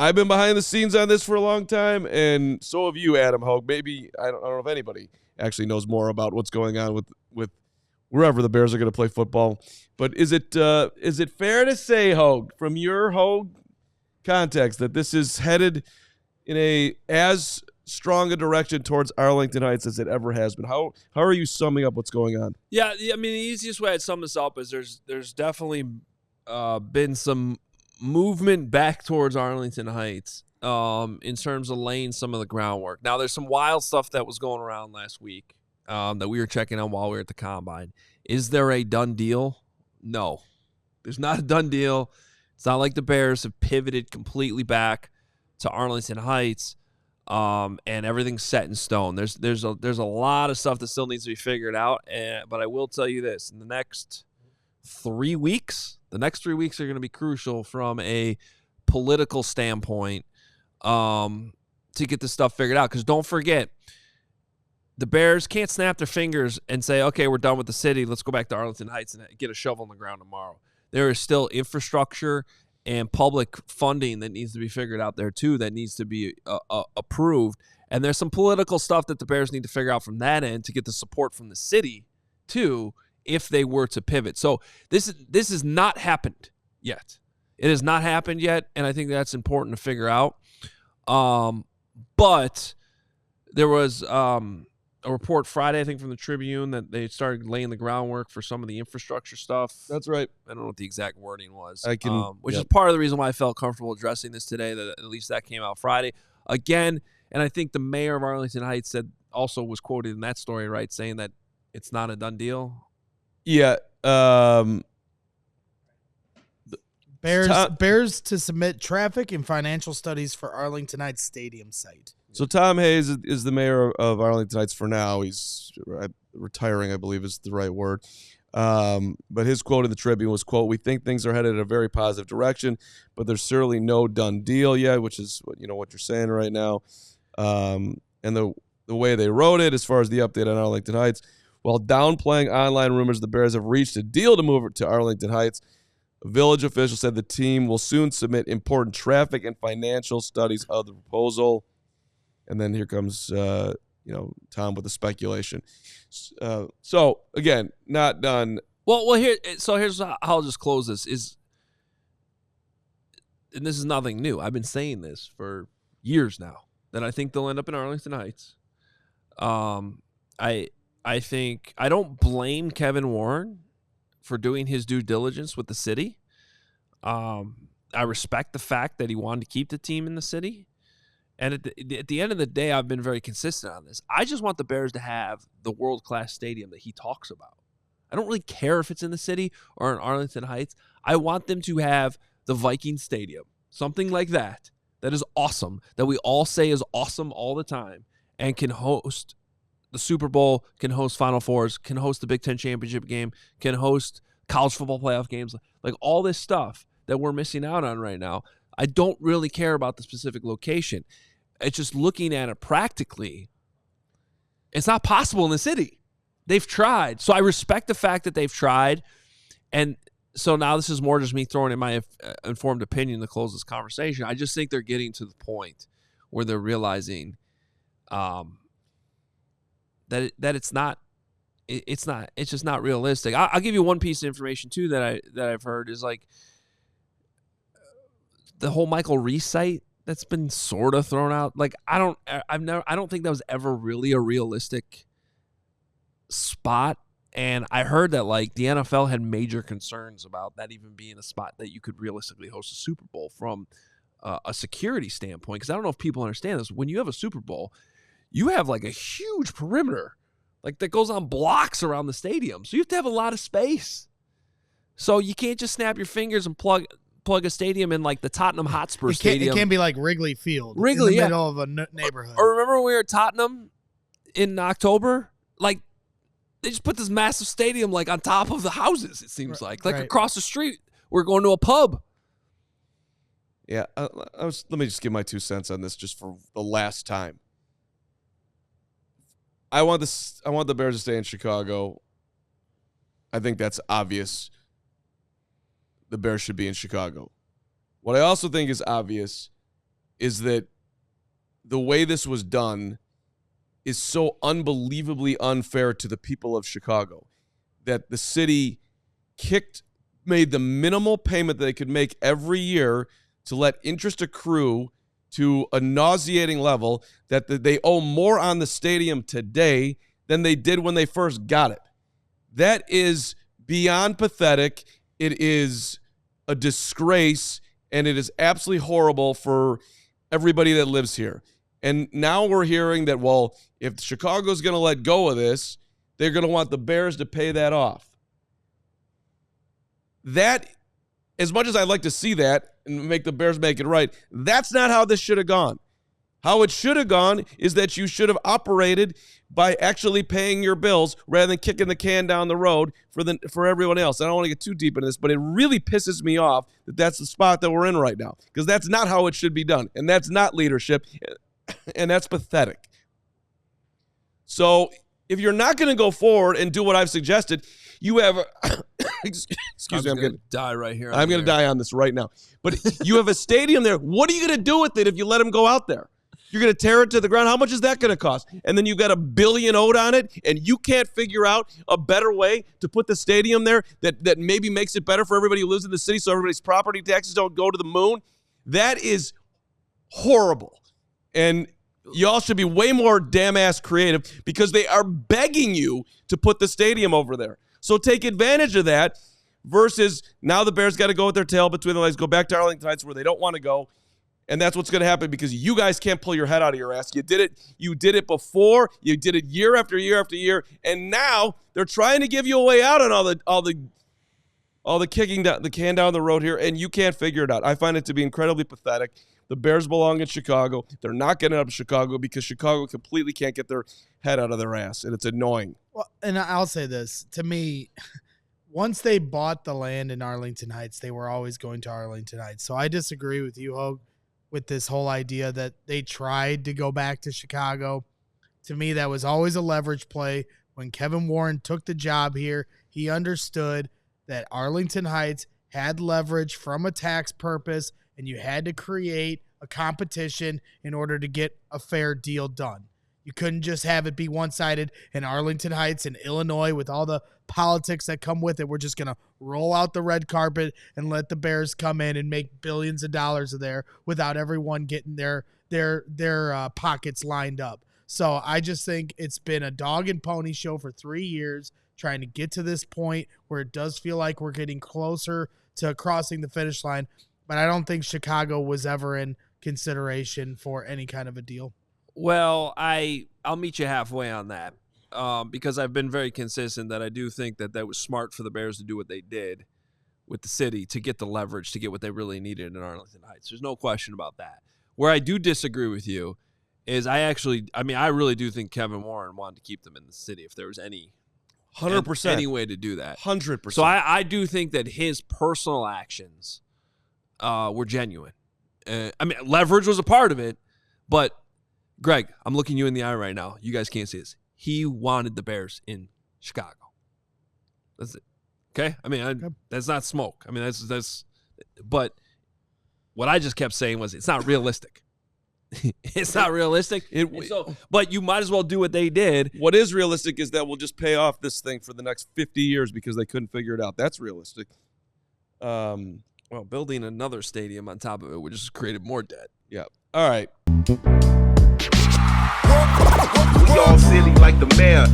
I've been behind the scenes on this for a long time, and so have you, Adam Hoge. Maybe I don't know if anybody actually knows more about what's going on with wherever the Bears are going to play football. But is it fair to say, Hoge, from your Hoge context, that this is headed in a as strong a direction towards Arlington Heights as it ever has been? How are you summing up what's going on? Yeah, I mean, the easiest way I'd sum this up is there's definitely been some movement back towards Arlington Heights in terms of laying some of the groundwork. Now, there's some wild stuff that was going around last week that we were checking on while we were at the Combine. Is there a done deal? No. There's not a done deal. It's not like the Bears have pivoted completely back to Arlington Heights and everything's set in stone. There's a lot of stuff that still needs to be figured out, but I will tell you this. In the next 3 weeks, the next 3 weeks are going to be crucial from a political standpoint to get this stuff figured out. Because don't forget, the Bears can't snap their fingers and say, okay, we're done with the city. Let's go back to Arlington Heights and get a shovel in the ground tomorrow. There is still infrastructure and public funding that needs to be figured out there, too, that needs to be approved. And there's some political stuff that the Bears need to figure out from that end to get the support from the city, too, if they were to pivot. So this has not happened yet. It has not happened yet, and I think that's important to figure out. But there was a report Friday, I think, from the Tribune that they started laying the groundwork for some of the infrastructure stuff. That's right. I don't know what the exact wording was. Which is part of the reason why I felt comfortable addressing this today, that at least that came out Friday. Again, and I think the mayor of Arlington Heights was quoted in that story, right, saying that it's not a done deal. Yeah. Bears to submit traffic and financial studies for Arlington Heights Stadium site. So Tom Hayes is the mayor of Arlington Heights for now. He's retiring, I believe is the right word. But his quote in the Tribune was, quote, "We think things are headed in a very positive direction, but there's certainly no done deal yet," which is what you're saying right now. And the way they wrote it, as far as the update on Arlington Heights, while downplaying online rumors the Bears have reached a deal to move it to Arlington Heights, a village official said the team will soon submit important traffic and financial studies of the proposal. And then here comes, Tom with the speculation. So again, not done. Well, here's how I'll just close this. And this is nothing new. I've been saying this for years now, that I think they'll end up in Arlington Heights. I think I don't blame Kevin Warren for doing his due diligence with the city. I respect the fact that he wanted to keep the team in the city. And at the end of the day, I've been very consistent on this. I just want the Bears to have the world-class stadium that he talks about. I don't really care if it's in the city or in Arlington Heights. I want them to have the Viking Stadium, something like that is awesome, that we all say is awesome all the time, and can host the Super Bowl, can host Final Fours, can host the Big Ten championship game, can host college football playoff games, like all this stuff that we're missing out on right now. I don't really care about the specific location. It's just looking at it practically. It's not possible in the city. They've tried. So I respect the fact that they've tried. And so now this is more just me throwing in my informed opinion to close this conversation. I just think they're getting to the point where they're realizing that it's just not realistic. I'll give you one piece of information too that I've heard is like the whole Michael Reese site that's been sort of thrown out. Like I don't think that was ever really a realistic spot. And I heard that like the NFL had major concerns about that even being a spot that you could realistically host a Super Bowl from a security standpoint. Because I don't know if people understand this. When you have a Super Bowl, you have like a huge perimeter, like that goes on blocks around the stadium. So you have to have a lot of space. So you can't just snap your fingers and plug a stadium in like the Tottenham Hotspur Stadium. It can't be like Wrigley Field in the middle of a neighborhood. Or remember when we were at Tottenham in October? Like they just put this massive stadium like on top of the houses, it seems like across the street. We're going to a pub. Yeah, let me just give my 2 cents on this just for the last time. I want the Bears to stay in Chicago. I think that's obvious. The Bears should be in Chicago. What I also think is obvious is that the way this was done is so unbelievably unfair to the people of Chicago that the city made the minimal payment that they could make every year to let interest accrue to a nauseating level that they owe more on the stadium today than they did when they first got it. That is beyond pathetic. It is a disgrace, and it is absolutely horrible for everybody that lives here. And now we're hearing that, well, if Chicago's going to let go of this, they're going to want the Bears to pay that off. That, as much as I'd like to see that and make the Bears make it right, that's not how this should have gone. How it should have gone is that you should have operated by actually paying your bills rather than kicking the can down the road for everyone else. I don't want to get too deep into this, but it really pisses me off that that's the spot that we're in right now, because that's not how it should be done, and that's not leadership, and that's pathetic. So if you're not going to go forward and do what I've suggested, you have excuse me, I'm going to die right here. I'm going to die on this right now. But you have a stadium there. What are you going to do with it if you let them go out there? You're going to tear it to the ground. How much is that going to cost? And then you've got $1 billion owed on it, and you can't figure out a better way to put the stadium there that maybe makes it better for everybody who lives in the city so everybody's property taxes don't go to the moon. That is horrible. And y'all should be way more damn ass creative, because they are begging you to put the stadium over there. So take advantage of that, versus now the Bears got to go with their tail between their legs, go back to Arlington Heights where they don't want to go. And that's what's going to happen, because you guys can't pull your head out of your ass. You did it before. You did it year after year after year. And now they're trying to give you a way out on all the kicking the can down the road here, and you can't figure it out. I find it to be incredibly pathetic. The Bears belong in Chicago. They're not getting up to Chicago because Chicago completely can't get their head out of their ass, and it's annoying. Well, and I'll say this. To me, once they bought the land in Arlington Heights, they were always going to Arlington Heights. So I disagree with you, Hoge, with this whole idea that they tried to go back to Chicago. To me, that was always a leverage play. When Kevin Warren took the job here, he understood that Arlington Heights had leverage from a tax purpose, and you had to create a competition in order to get a fair deal done. You couldn't just have it be one-sided in Arlington Heights and Illinois with all the politics that come with it. We're just going to roll out the red carpet and let the Bears come in and make billions of dollars there without everyone getting their pockets lined up. So I just think it's been a dog and pony show for 3 years, trying to get to this point where it does feel like we're getting closer to crossing the finish line. But I don't think Chicago was ever in consideration for any kind of a deal. Well, I'll meet you halfway on that, because I've been very consistent that I do think that was smart for the Bears to do what they did with the city to get the leverage to get what they really needed in Arlington Heights. There's no question about that. Where I do disagree with you is I really do think Kevin Warren wanted to keep them in the city if there was any 100% any way to do that. 100%. So I do think that his personal actions were genuine. Leverage was a part of it, but Greg, I'm looking you in the eye right now. You guys can't see this. He wanted the Bears in Chicago. That's it. Okay? That's not smoke. That's but what I just kept saying was it's not realistic. It's not realistic. But you might as well do what they did. What is realistic is that we'll just pay off this thing for the next 50 years because they couldn't figure it out. That's realistic. Well, building another stadium on top of it would just create more debt. Yeah. All right. We all silly like the mayor.